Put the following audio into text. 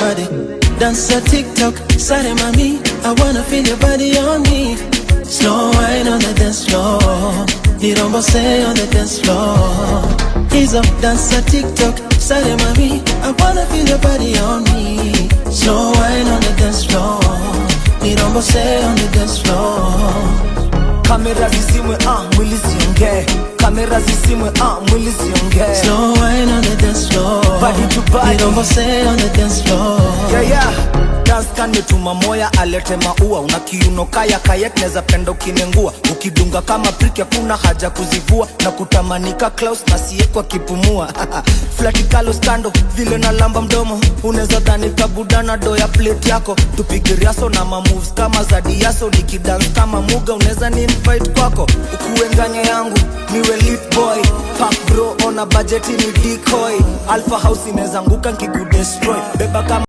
body. Dance a TikTok, sorry mommy, I wanna feel your body on me. Slow wine on the dance floor, nirombose on the dance floor. He's up, dance a TikTok, sorry mommy, I wanna feel your body on me. Slow wine on the dance floor, nirombose on the dance floor. Kamera zizimwe, mwili ziongee. Kamera zizimwe, mwili ziongee. Slow wine on the dance floor, body to body, nirombose on the dance floor. Yeah. Dance kanituma moya alete maua. Una kiuno kaya kayet neza penda ukinengua. Ukidunga kama priki hakuna haja kuzivua. Na kutamanika Klaus na siye kwa kipumua. Flati Carlos kando vile na lamba mdomo. Uneza dhani kabuda na doya plate yako. Tupige riaso na mamoves kama za diaso. Nikidance kama muga uneza ni invite kwako. Ukuenganya yangu niwe lit boy. Pack bro on a budget ni decoy. Alpha house ineza nguka nkiku destroy. Beba kama